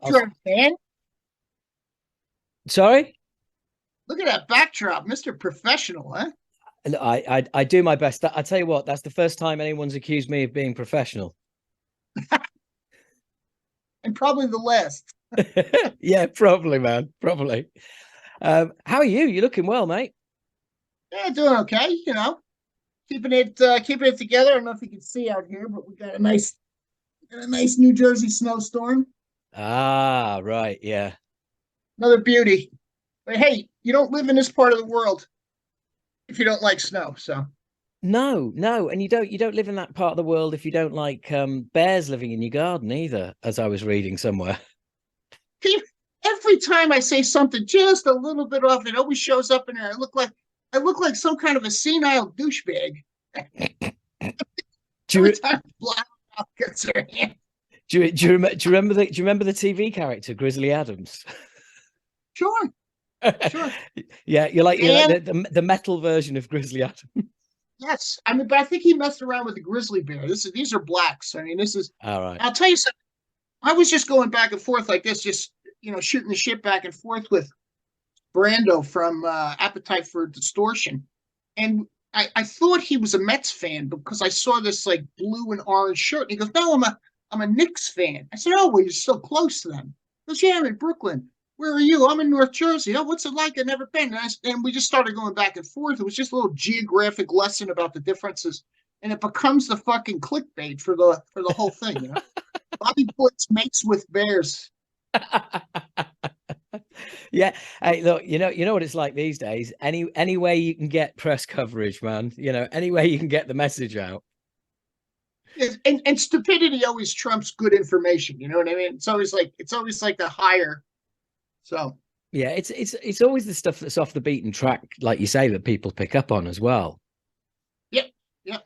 Backdrop, man. Sorry. Look at that backdrop, Mr. Professional, huh? I do my best. I tell you what, that's the first time anyone's accused me of being professional. And probably the last. Yeah, probably, man. Probably. How are you? You're looking well, mate. Yeah, doing okay, keeping it together. I don't know if you can see out here, but we got a nice New Jersey snowstorm. Ah, right. Yeah. Another beauty. But hey, you don't live in this part of the world if you don't like snow. So No, no, and you don't live in that part of the world if you don't like bears living in your garden either, as I was reading somewhere. every time I say something just a little bit off, it always shows up in there. I look like some kind of a senile douchebag. Do Every you time Black gets her hand. do you remember the TV character Grizzly Adams? Sure, sure. Yeah, you're like And the metal version of Grizzly Adams. yes, I mean, but I think he messed around with the grizzly bear. These are blacks. I mean, this is. All right. I'll tell you something. I was just going back and forth like this, just shooting the shit back and forth with Brando from Appetite for Distortion, and I thought he was a Mets fan because I saw this like blue and orange shirt. And he goes, "No, I'm a Knicks fan." I said, "Oh, well, you're so close to them." He goes, "Yeah, I'm in Brooklyn. Where are you?" "I'm in North Jersey." "Oh, what's it like? I've never been." And we just started going back and forth. It was just a little geographic lesson about the differences, and it becomes the fucking clickbait for the whole thing. Bobby Blitz mates with bears. Yeah. Hey, look, you know what it's like these days. Any way you can get press coverage, man. Any way you can get the message out. And stupidity always trumps good information. You know what I mean? It's always like the higher. So Yeah, it's always the stuff that's off the beaten track, like you say, that people pick up on as well. yep, yep.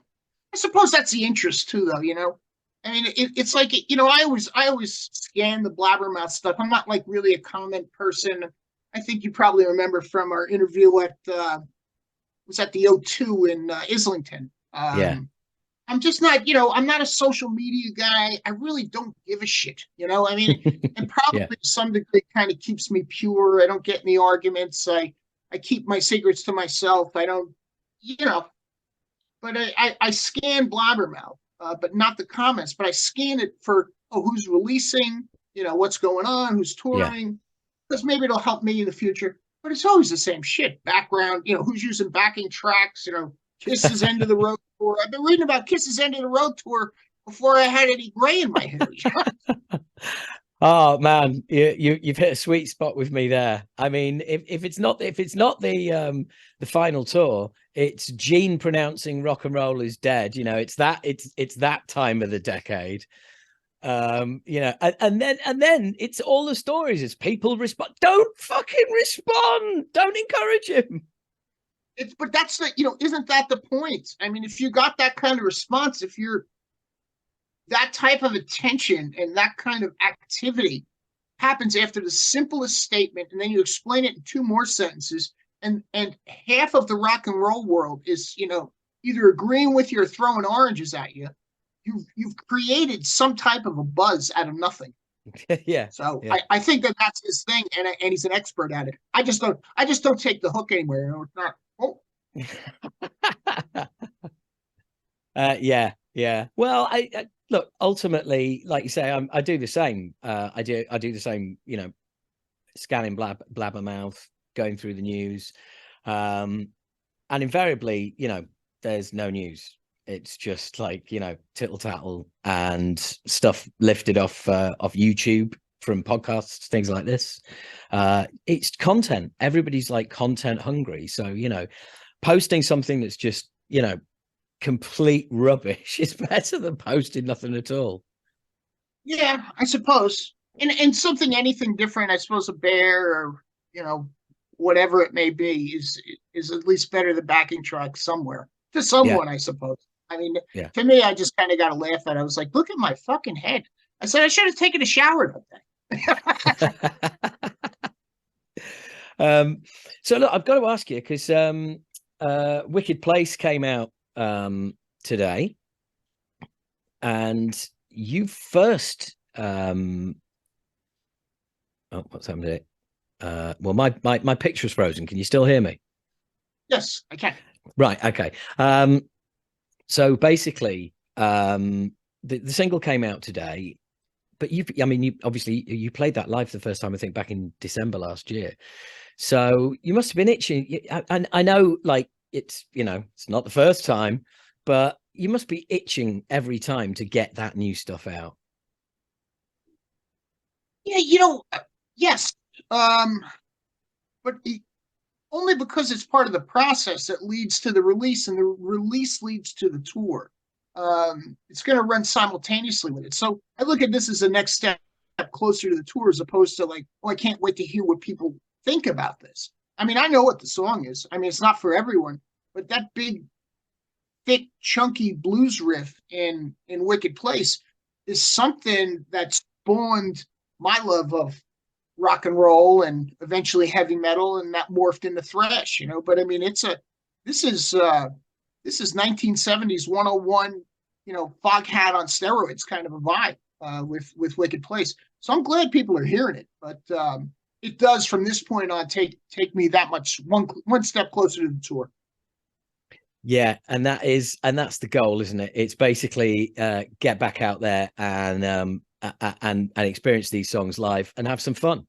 I suppose that's the interest too, though. I mean, it's like I always scan the blabbermouth stuff. I'm not like really a comment person. I think you probably remember from our interview at was at the O2 in Islington. Yeah. I'm just not, I'm not a social media guy. I really don't give a shit. I mean, and Yeah. probably to some degree kind of keeps me pure. I don't get in the arguments. I keep my secrets to myself. I don't, you know, but I scan Blabbermouth, but not the comments, but I scan it for, who's releasing, what's going on, who's Yeah. touring, because maybe it'll help me in the future. But it's always the same shit. Background, who's using backing tracks, Kiss's End of the Road tour. I've been reading about Kiss's End of the Road tour before I had any gray in my hair. Oh man, you've hit a sweet spot with me there. I mean, if it's not the final tour, it's Gene pronouncing rock and roll is dead. It's that time of the decade. And then it's all the stories. It's people respond. Don't fucking respond. Don't encourage him. But that's isn't that the point? I mean, if you got that kind of response, if you're that type of attention and that kind of activity happens after the simplest statement, and then you explain it in two more sentences, and half of the rock and roll world is either agreeing with you or throwing oranges at you. You've created some type of a buzz out of nothing. Yeah. So Yeah. I think that's his thing, and he's an expert at it. I just don't take the hook anywhere. It's not. Oh, Yeah, yeah. Well, I look, ultimately, like you say, I do the same. I do the same. Scanning blabbermouth, going through the news, and invariably, there's no news. It's just like tittle tattle and stuff lifted off YouTube from podcasts, things like this. It's content. Everybody's like content hungry, so posting something that's just complete rubbish is better than posting nothing at all. yeah, I suppose. And something, anything different. I suppose a bear or whatever it may be is at least better than backing track somewhere to Yeah, someone. I suppose. I mean, yeah. to me, I just kind of got to laugh at it. I was like, look at my fucking head. I said I should have taken a shower that day. um, so look, I've got to ask you because Wicked Place came out today, and you first Oh, what's happened to it? Well, my picture's frozen. Can you still hear me? Yes, I can. Right. Okay. So basically, the single came out today, but I mean, you obviously you played that live for the first time, I think, back in December last year. So you must have been itching. And I know, like, it's, you know, it's not the first time, but you must be itching every time to get that new stuff out. Yeah, yes. But only because it's part of the process that leads to the release, and the release leads to the tour. It's going to run simultaneously with it. So I look at this as the next step closer to the tour, as opposed to like, oh, I can't wait to hear what people think about this. I mean, I know what the song is. I mean, it's not for everyone, but that big, thick, chunky blues riff in Wicked Place is something that spawned my love of rock and roll and eventually heavy metal, and that morphed into thrash, But I mean, this is 1970s 101, Foghat on steroids kind of a vibe with Wicked Place. So I'm glad people are hearing it, but it does from this point on take me that much one step closer to the tour. Yeah, and that's the goal, isn't it? It's basically get back out there and experience these songs live and have some fun.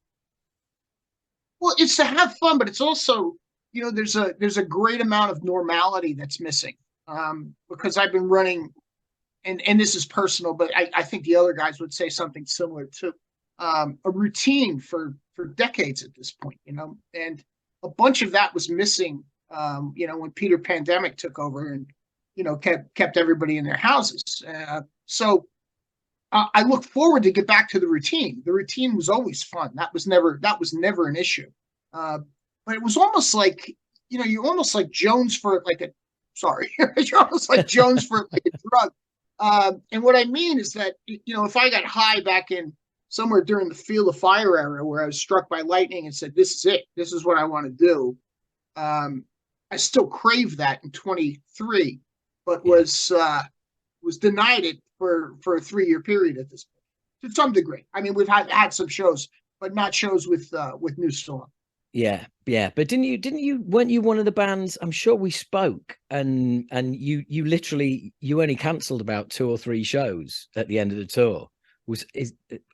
Well, it's to have fun, but it's also, there's a great amount of normality that's missing, because I've been running, and this is personal, but I think the other guys would say something similar to a routine for decades at this point, and a bunch of that was missing, when Peter Pandemic took over and kept everybody in their houses. So I look forward to get back to the routine. The routine was always fun. That was never an issue. But it was almost like, you almost like Jones for like a, sorry, you're almost like Jones for like a drug. And what I mean is that, if I got high back in somewhere during the Field of Fire era, where I was struck by lightning and said, this is it, this is what I want to do. I still crave that in 23, but was denied it for a 3-year period at this point, to some degree. I mean, we've had some shows, but not shows with new song. Yeah, but weren't you one of the bands? I'm sure we spoke, and you literally, you only cancelled about 2 or 3 shows at the end of the tour.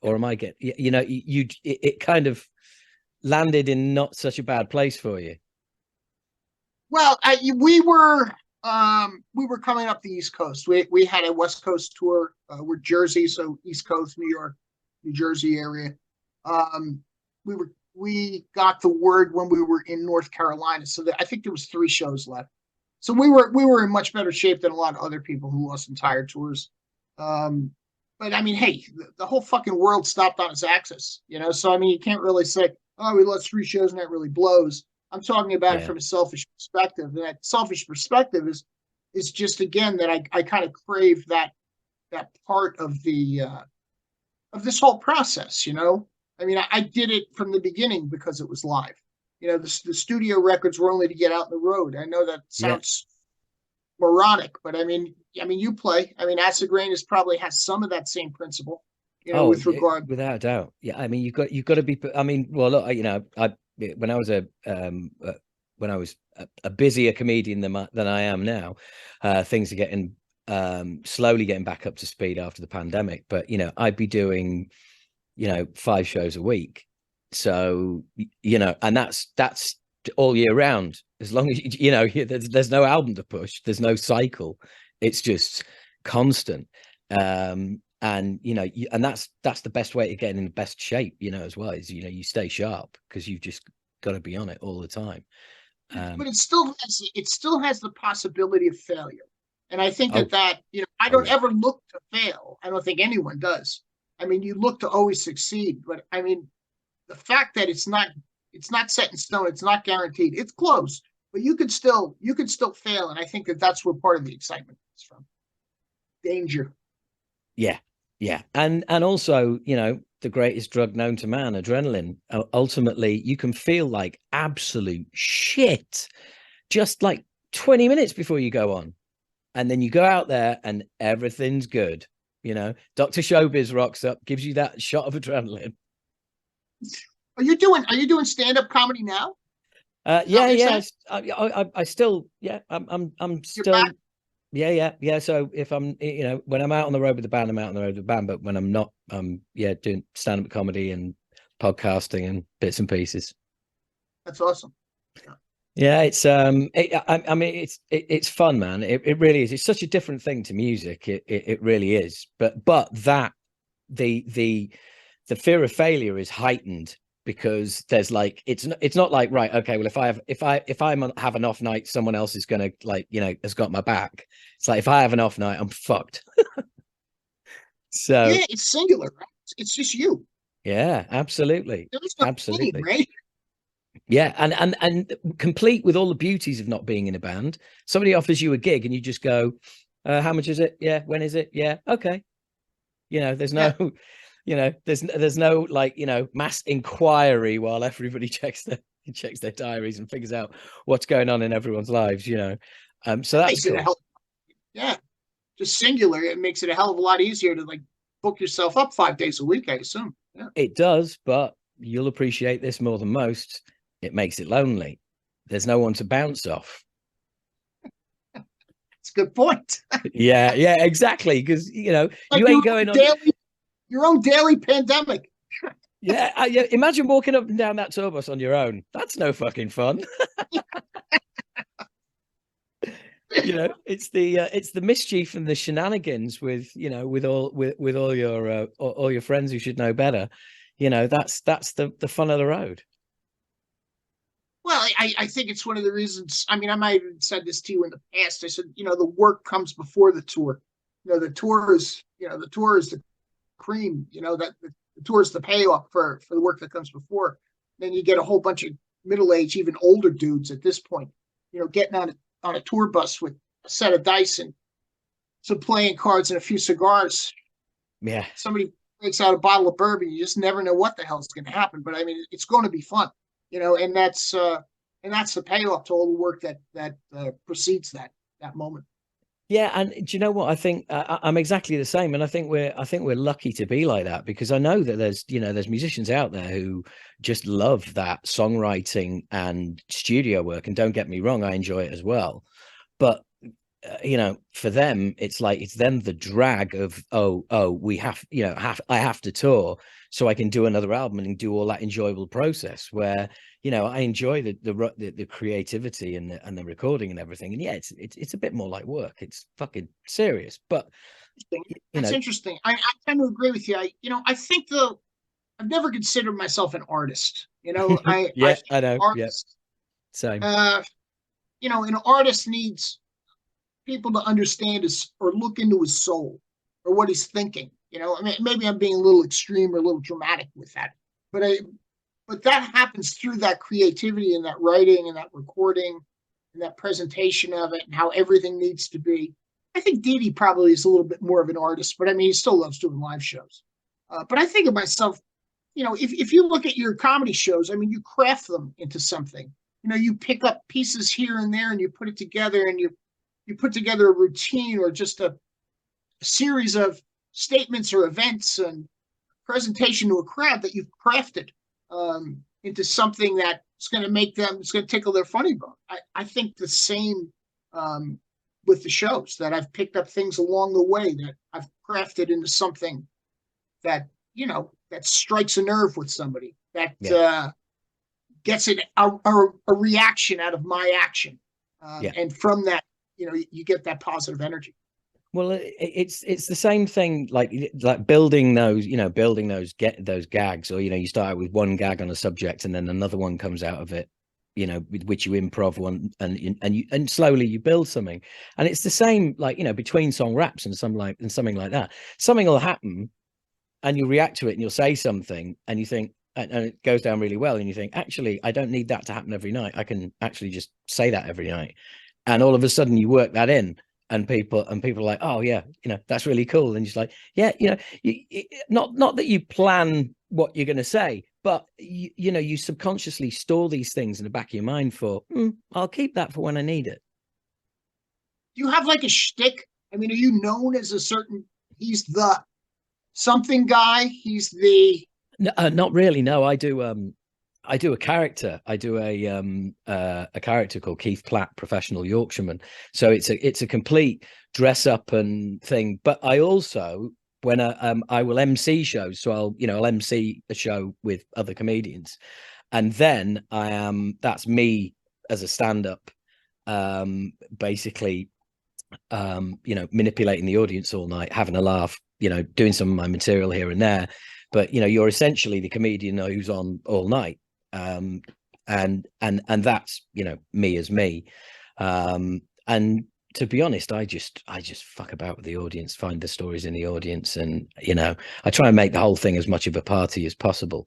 Or am I getting, it kind of landed in not such a bad place for you? Well, we were coming up the East Coast. We had a West Coast tour. We're Jersey, so East Coast, New York, New Jersey area. We got the word when we were in North Carolina, so I think there was 3 shows left. So we were in much better shape than a lot of other people who lost entire tours. But I mean, hey, the whole fucking world stopped on its axis, So I mean, you can't really say, oh, we lost 3 shows and that really blows. I'm talking about it from a selfish perspective. And that selfish perspective is just, again, that I kind of crave that part of the of this whole process. I mean, I did it from the beginning because it was live. The studio records were only to get out on the road. I know that sounds moronic, but I mean, you play. I mean, Acid Rain probably has some of that same principle. With regard, without a doubt. Yeah, I mean, you've got to be. I mean, well, look, when I was a busier comedian than I am now, things are getting slowly getting back up to speed after the pandemic. But I'd be doing 5 shows a week, so and that's all year round. As long as there's no album to push, there's no cycle. It's just constant. And and that's the best way to get in the best shape, as well, is you stay sharp, because you've just got to be on it all the time. But it still has the possibility of failure, and I think that I don't ever look to fail. I don't think anyone does. I mean, you look to always succeed, but I mean, the fact that it's not set in stone, it's not guaranteed. It's close, but you could still fail, and I think that's where part of the excitement is from. Danger. Yeah, and also, the greatest drug known to man, adrenaline. Ultimately, you can feel like absolute shit just like 20 minutes before you go on, and then you go out there and everything's good. Dr. Showbiz rocks up, gives you that shot of adrenaline. Are you doing stand-up comedy now? Is that Yeah, what you're yeah. saying? I still, yeah, I'm You're still, back? yeah. So if I'm, when I'm out on the road with the band, I'm out on the road with the band. But when I'm not, yeah, doing stand-up comedy and podcasting and bits and pieces. That's awesome. Yeah. Yeah, I mean, it's fun, man. It really is. It's such a different thing to music. It really is. But that the the fear of failure is heightened because there's like it's not like, right, okay, well, if I have an off night, someone else is gonna, like, has got my back. It's like, if I have an off night, I'm fucked. So Yeah, it's singular, right? It's just you. yeah, absolutely, There's no team, absolutely. right? Yeah, and complete with all the beauties of not being in a band. Somebody offers you a gig and you just go, how much is it? Yeah, when is it? Yeah, okay. There's Yeah, no, there's no, like, mass inquiry while everybody checks their diaries and figures out what's going on in everyone's lives. So that that's makes it a cool. hell. Yeah, just singular. It makes it a hell of a lot easier to like book yourself up 5 days a week, I assume. Yeah, It does, but you'll appreciate this more than most. It makes it lonely. There's no one to bounce off. it's a good point. Yeah, exactly. Because Like you ain't going on. your own daily pandemic. Yeah, imagine walking up and down that tour bus on your own. That's no fucking fun. It's the mischief and the shenanigans with all your friends who should know better. That's the fun of the road. Well, I think it's one of the reasons. I mean, I might have said this to you in the past. I said, the work comes before the tour. The tour is the cream. That the tour is the payoff for the work that comes before. Then you get a whole bunch of middle aged, even older dudes at this point. Getting on a tour bus with a set of dice and some playing cards and a few cigars. Yeah. Somebody breaks out a bottle of bourbon. You just never know what the hell's going to happen. But I mean, it's going to be fun. And that's the payoff to all the work that precedes that moment. Yeah, and do you know what? I think I'm exactly the same, and I think we're lucky to be like that, because I know that there's musicians out there who just love that songwriting and studio work, and don't get me wrong, I enjoy it as well. But for them, it's like, it's then the drag of, we I have to tour so I can do another album and do all that enjoyable process where I enjoy the creativity and the recording and everything. And yeah, it's a bit more like work. It's fucking serious, but That's interesting. I tend to agree with you. I think I've never considered myself an artist. I yeah, think I know, yeah, artist, same. an artist needs people to understand his or look into his soul or what he's thinking. I mean, maybe I'm being a little extreme or a little dramatic with that, but that happens through that creativity and that writing and that recording and that presentation of it and how everything needs to be. I think Dee probably is a little bit more of an artist, but I mean, he still loves doing live shows. But I think of myself, if you look at your comedy shows, I mean, you craft them into something. You pick up pieces here and there and you put it together, and you put together a routine or just a series of statements or events and presentation to a crowd that you've crafted into something that's going to it's going to tickle their funny bone. I think the same with the shows, that I've picked up things along the way that I've crafted into something that, that strikes a nerve with somebody, that Yeah, gets a reaction out of my action. yeah. And from that, you get that positive energy. Well, it's the same thing, like building those gags, or you start out with one gag on a subject and then another one comes out of it, with which you improv one, and slowly you build something. And it's the same, like, between song raps and something like that. Something will happen and you react to it and you'll say something and you think, and it goes down really well, and you think, actually, I don't need that to happen every night. I can actually just say that every night, and all of a sudden you work that in, and people are like, oh yeah, that's really cool. And just like, yeah, not that you plan what you're going to say, but you subconsciously store these things in the back of your mind for, I'll keep that for when I need it. Do you have like a shtick? I mean, are you known as a certain? He's the something guy. He's the No, not really. No, I do. I do a character. I do a character called Keith Platt, professional Yorkshireman. So it's a complete dress up and thing. But I also, when I will MC shows, so I'll MC a show with other comedians, and then that's me as a stand up, basically, manipulating the audience all night, having a laugh, doing some of my material here and there. But you're essentially the comedian who's on all night. And that's me as me. And to be honest, I just fuck about with the audience, find the stories in the audience, and I try and make the whole thing as much of a party as possible.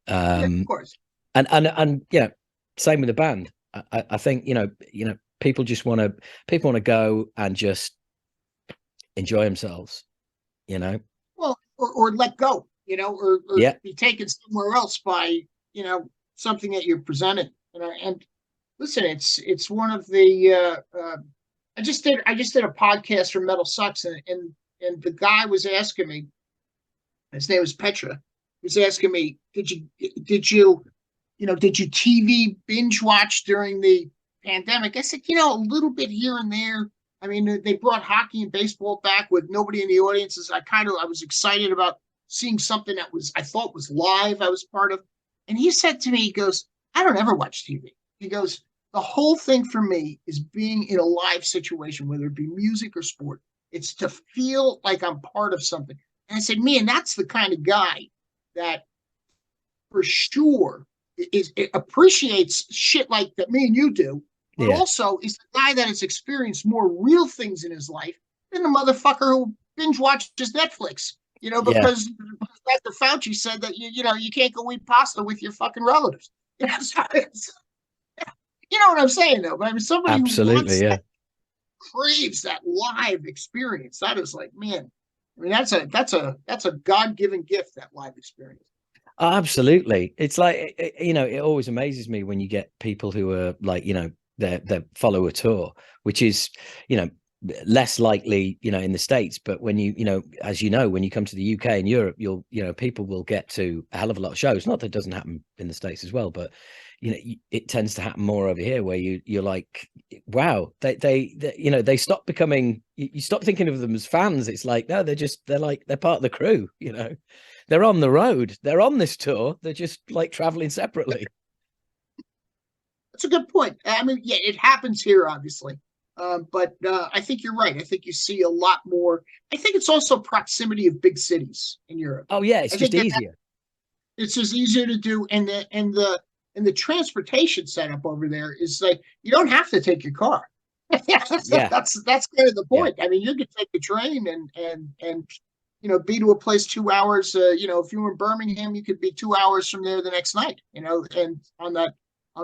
Yeah, of course. And same with the band. I think people want to go and just enjoy themselves, Well, or let go, or yeah, be taken somewhere else by something that you're presenting. And listen, it's one of the I just did a podcast for Metal Sucks, and the guy was asking me, his name was Petra, he was asking me, did you TV binge watch during the pandemic? I said, a little bit here and there. I mean, they brought hockey and baseball back with nobody in the audiences. I was excited about seeing something that I thought was live. I was part of. And he said to me, he goes, I don't ever watch TV. He goes, the whole thing for me is being in a live situation, whether it be music or sport. It's to feel like I'm part of something. And I said, man, that's the kind of guy that for sure it appreciates shit like that me and you do, but also is the guy that has experienced more real things in his life than the motherfucker who binge watches Netflix. Because Dr. Fauci said that you can't go eat pasta with your fucking relatives. You know what I'm saying, though. But I mean, somebody absolutely, who craves that live experience. That is like, man. I mean, that's a God-given gift, that live experience. Absolutely. It's like it always amazes me when you get people who are like they follow a tour, which is less likely in the States. But when as when you come to the UK and Europe, people will get to a hell of a lot of shows. Not that it doesn't happen in the States as well, but it tends to happen more over here, where you're like, wow, they stop becoming, you stop thinking of them as fans. It's like, no, they're part of the crew. They're on the road, they're on this tour, they're just like traveling separately. That's a good point. I mean, yeah, it happens here, obviously. But I think you're right. I think you see a lot more. I think it's also proximity of big cities in Europe. Oh yeah, it's just easier. It's just easier to do, and the transportation setup over there is like you don't have to take your car. That's kind of the point. Yeah. I mean, you could take the train and be to a place 2 hours. If you were in Birmingham, you could be 2 hours from there the next night. And on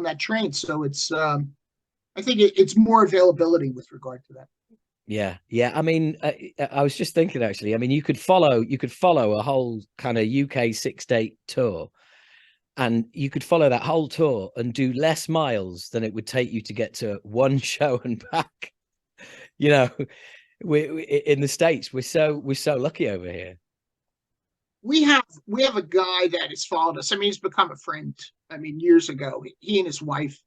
that train. So it's I think it's more availability with regard to that. Yeah. I mean, I was just thinking, actually. I mean, you could follow a whole kind of UK 6-date tour, and you could follow that whole tour and do less miles than it would take you to get to one show and back. We in the States, we're so lucky over here. We have a guy that has followed us. I mean, he's become a friend. I mean, years ago, he and his wife.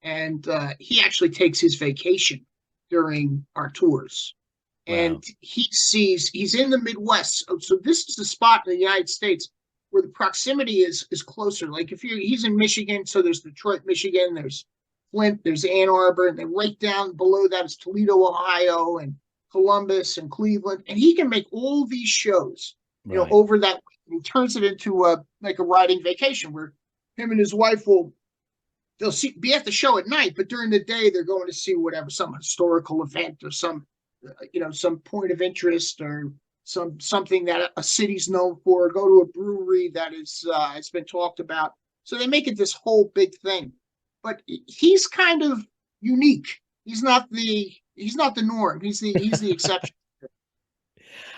And he actually takes his vacation during our tours. Wow. And he's in the Midwest. So this is the spot in the United States where the proximity is closer. Like he's in Michigan, so there's Detroit, Michigan, there's Flint, there's Ann Arbor, and then right down below that is Toledo, Ohio, and Columbus and Cleveland. And he can make all these shows, over that. He turns it into a riding vacation where him and his wife they'll be at the show at night, but during the day they're going to see whatever, some historical event or some point of interest or something that a city's known for, or go to a brewery that has been talked about. So they make it this whole big thing. But he's kind of unique. He's not the norm. He's the exception.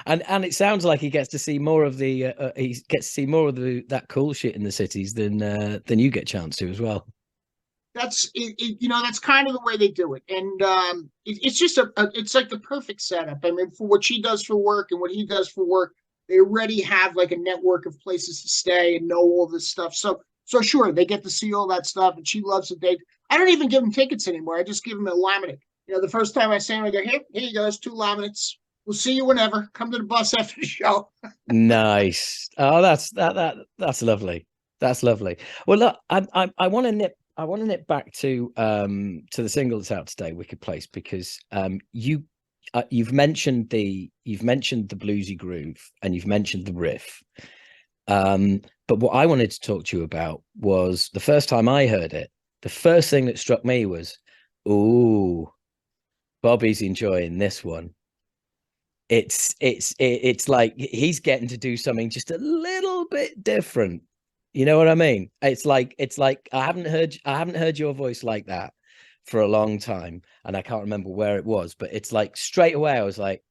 And it sounds like he gets to see more of that cool shit in the cities than you get a chance to as well. That's that's kind of the way they do it, and it's just it's like the perfect setup. I mean, for what she does for work and what he does for work, they already have like a network of places to stay and know all this stuff. So So sure, they get to see all that stuff, and she loves it. I don't even give them tickets anymore. I just give them a laminate. The first time I see them, I go, here you go, there's 2 laminates. We'll see you whenever. Come to the bus after the show. Nice. Oh, that's lovely. That's lovely. Well, look, I want to nip back to the single that's out today, Wicked Place, because you've mentioned the bluesy groove and you've mentioned the riff. But what I wanted to talk to you about was the first time I heard it, the first thing that struck me was, ooh, Bobby's enjoying this one. It's like he's getting to do something just a little bit different. You know what I mean? It's like I haven't heard your voice like that for a long time, and I can't remember where it was, but it's like straight away I was like,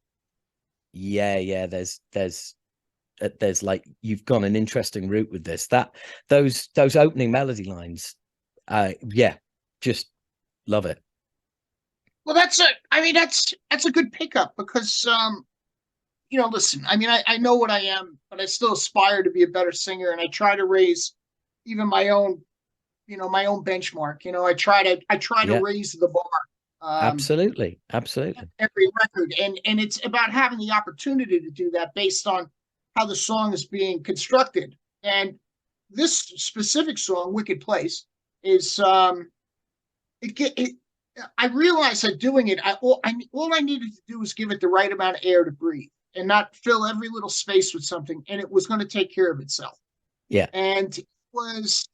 yeah, there's like you've gone an interesting route with this. Those opening melody lines, yeah, just love it. Well, that's a good pickup because listen, I know what I am, but I still aspire to be a better singer, and I try to raise even my own benchmark. I try to Yeah. raise the bar. Absolutely. Every record, and it's about having the opportunity to do that based on how the song is being constructed. And this specific song, "Wicked Place," is I realized that doing it, all I needed to do was give it the right amount of air to breathe and not fill every little space with something, and it was going to take care of itself. Yeah. And it was,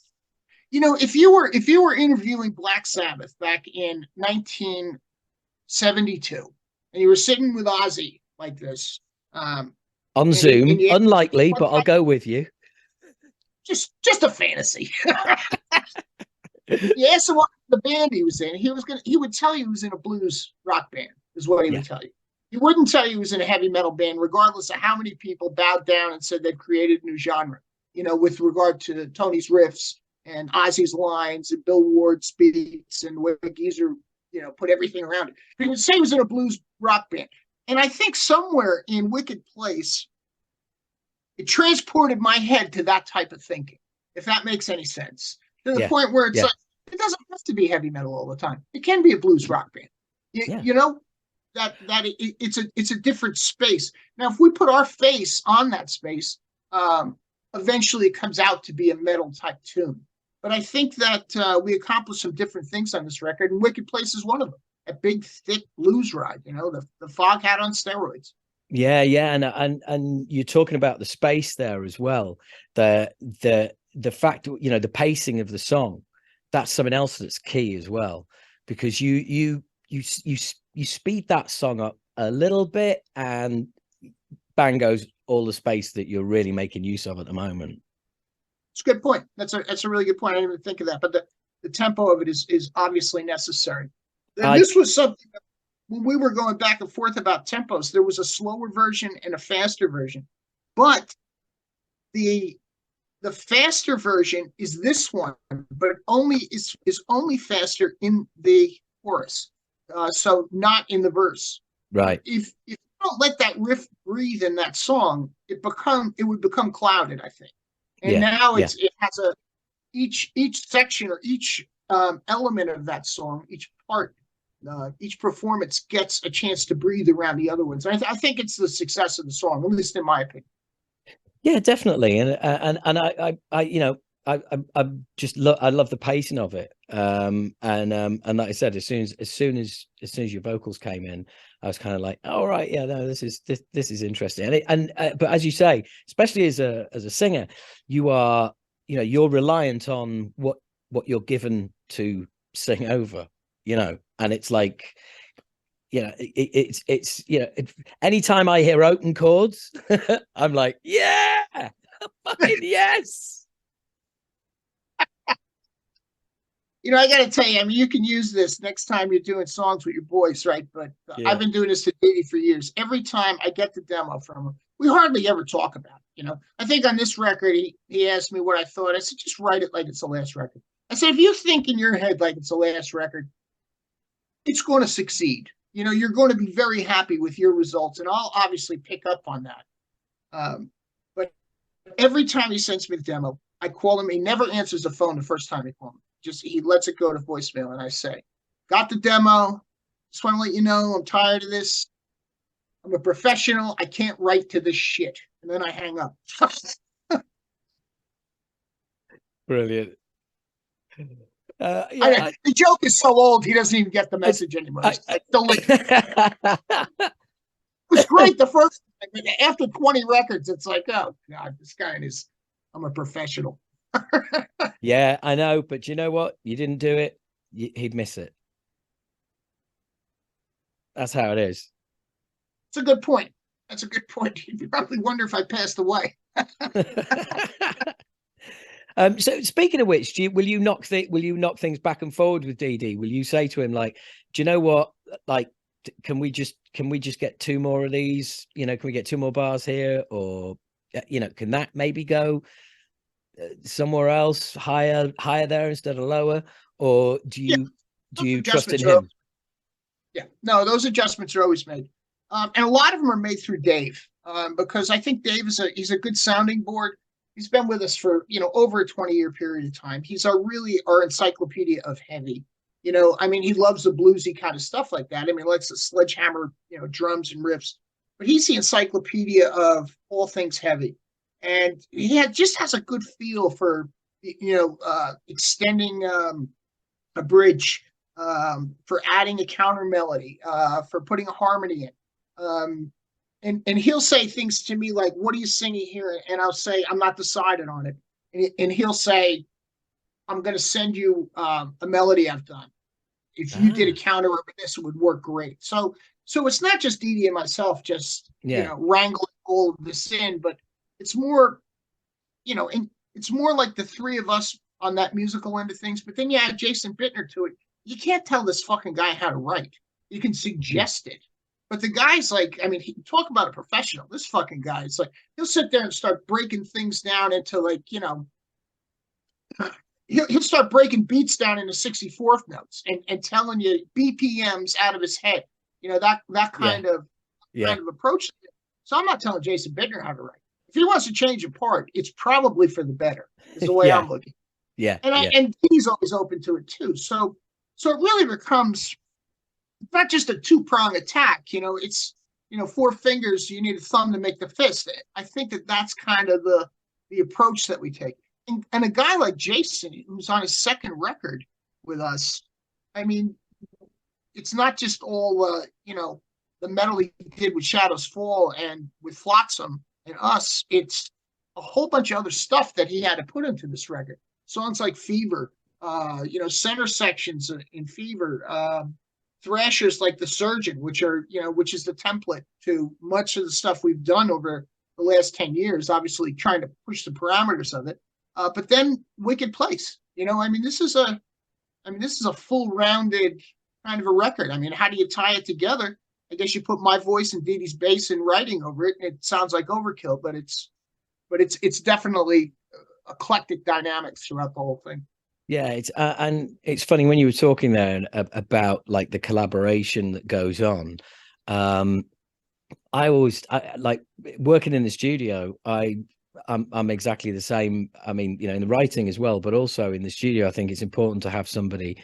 if you were interviewing Black Sabbath back in 1972, and you were sitting with Ozzy like this, on Zoom, unlikely, but I'll go with you. Just a fantasy. You asked him what the band he was in. He would tell you he was in a blues rock band, is what he would tell you. He wouldn't tell you he was in a heavy metal band, regardless of how many people bowed down and said they'd created a new genre, with regard to Tony's riffs and Ozzy's lines and Bill Ward's beats and the way Geezer, put everything around it. He would say he was in a blues rock band. And I think somewhere in Wicked Place, it transported my head to that type of thinking, if that makes any sense. To the point where it's like, it doesn't have to be heavy metal all the time. It can be a blues rock band. It's a different space. Now, if we put our face on that space, eventually it comes out to be a metal type tune. But I think that we accomplished some different things on this record, and Wicked Place is one of them. A big, thick blues ride, the fog hat on steroids. Yeah, and you're talking about the space there as well. The fact, the pacing of the song, that's something else that's key as well, because you speed that song up a little bit, and bang goes all the space that you're really making use of at the moment. It's a good point. That's a really good point. I didn't even think of that, but the tempo of it is obviously necessary. This was something that, when we were going back and forth about tempos, there was a slower version and a faster version, but the faster version is this one, but is only faster in the chorus, so not in the verse. Right. If you don't let that riff breathe in that song, it would become clouded, I think. And now it has each section or each element of that song, each part, each performance gets a chance to breathe around the other ones. I think it's the success of the song, at least in my opinion. Yeah, definitely, and I love the pacing of it. And like I said, as soon as your vocals came in, I was kind of like, all right, yeah, no, this is interesting. But as you say, especially as a singer, you are, you're reliant on what you're given to sing over, and it's like, it's anytime I hear open chords, I'm like, yeah, fucking yes. I got to tell you, you can use this next time you're doing songs with your boys, right? But I've been doing this to Davey for years. Every time I get the demo from him, we hardly ever talk about it. I think on this record, he asked me what I thought. I said, just write it like it's the last record. I said, if you think in your head like it's the last record, it's going to succeed. You're going to be very happy with your results, and I'll obviously pick up on that. But every time he sends me the demo, I call him. He never answers the phone the first time I call him. Just he lets it go to voicemail, and I say, "Got the demo. Just want to let you know I'm tired of this. I'm a professional. I can't write to this shit." And then I hang up. Brilliant. Yeah, the joke is so old he doesn't even get the message anymore. Don't like, it was great the first time, but after 20 records, it's like, oh God, this guy is. I'm a professional. Yeah, I know, but you know what? You didn't do it. He'd miss it. That's how it is. It's a good point. That's a good point. You'd probably wonder if I passed away. So speaking of which, will you knock things back and forward with DD? Will you say to him like, do you know what? Like, can we just get 2 more of these? You know, can we get 2 more bars here? Or, you know, can that maybe go somewhere else, higher there instead of lower? Or do you trust in him? Yeah, no, those adjustments are always made. And a lot of them are made through Dave, because I think Dave he's a good sounding board. He's been with us for, over a 20-year period of time. He's our encyclopedia of heavy. I mean, he loves the bluesy kind of stuff like that. I mean, likes the sledgehammer, drums and riffs. But he's the encyclopedia of all things heavy. And he just has a good feel for, extending a bridge, for adding a counter melody, for putting a harmony in. And he'll say things to me like, "What are you singing here?" And I'll say, "I'm not decided on it." And he'll say, "I'm going to send you a melody I've done. If you did a counter over this, it would work great." So it's not just Dee Dee and myself just wrangling all of this in, but it's more, and it's more like the 3 of us on that musical end of things. But then you add Jason Bittner to it. You can't tell this fucking guy how to write. You can suggest it. But the guy's like, I mean, he talk about a professional. This fucking guy, it's like, he'll sit there and start breaking things down into like, he'll start breaking beats down into 64th notes and telling you BPMs out of his head. That kind of approach. So I'm not telling Jason Bittner how to write. If he wants to change a part, it's probably for the better, is the way I'm looking. Yeah. And he's always open to it too. So it really becomes not just a 2-prong attack. It's 4 fingers. You need a thumb to make the fist. I think that's kind of the approach that we take. And a guy like Jason, who's on his 2nd record with us, I mean, it's not just all the metal he did with Shadows Fall and with Flotsam and us. It's a whole bunch of other stuff that he had to put into this record. Songs like Fever, center sections in Fever, thrashers like The Surgeon, which is the template to much of the stuff we've done over the last 10 years, obviously trying to push the parameters of it. But then Wicked Place, this is a full rounded kind of a record. I mean, how do you tie it together? I guess you put my voice and Dee Dee's bass and writing over it, and it sounds like Overkill, but it's definitely eclectic dynamics throughout the whole thing. Yeah, and it's funny when you were talking there about like the collaboration that goes on. I like working in the studio. I'm exactly the same. I mean, in the writing as well, but also in the studio, I think it's important to have somebody,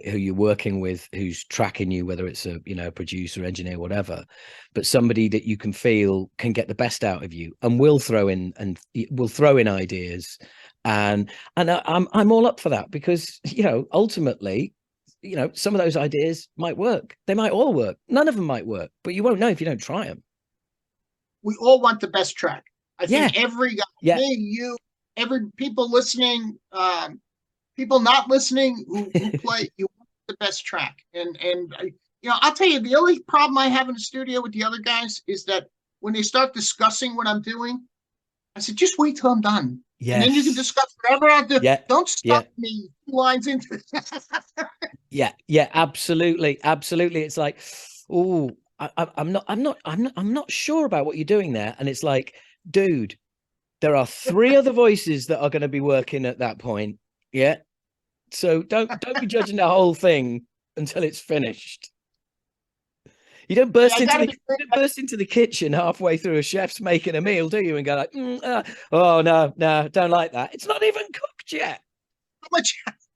who you're working with, who's tracking you, whether it's a producer, engineer, whatever, but somebody that you can feel can get the best out of you and will throw in ideas. And I'm all up for that because, ultimately, some of those ideas might work. They might all work. None of them might work, but you won't know if you don't try them. We all want the best track. I think every guy, me, you, every people listening, people not listening who play, you want the best track. And I'll tell you, the only problem I have in the studio with the other guys is that when they start discussing what I'm doing, I said, just wait till I'm done. Yes. And then you can discuss whatever I do. Yeah. Don't stop me 2 lines into it. Yeah, absolutely. It's like, oh, I'm not sure about what you're doing there. And it's like, dude, there are 3 other voices that are going to be working at that point. Yeah. So don't be judging the whole thing until it's finished. You don't burst I into gotta the be. you don't burst into the kitchen halfway through a chef's making a meal, do you? And go like, oh no, don't like that. It's not even cooked yet.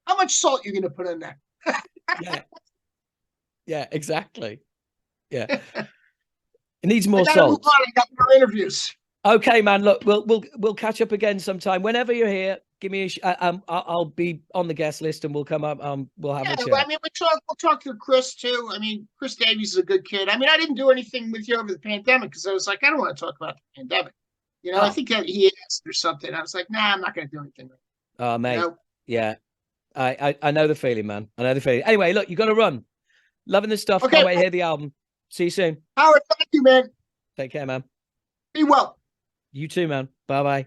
How much salt you gonna put in there? Yeah, yeah, exactly. Yeah, it needs more I gotta move salt. on. I got more interviews. Okay, man. Look, we'll catch up again sometime. Whenever you're here, give me I'll be on the guest list, and we'll come up. We'll have Yeah, a chat. I mean, we'll talk to Chris too. I mean, Chris Davies is a good kid. I mean, I didn't do anything with you over the pandemic because I was like, I don't want to talk about the pandemic. You know, I think that he asked or something. I was like, nah, I'm not going to do anything. Oh, mate. You know? Yeah, I know the feeling, man. I know the feeling. Anyway, look, you got to run. Loving the stuff. Okay. Can't wait to hear the album. See you soon. Howard, thank you, man. Take care, man. Be well. You too, man. Bye bye.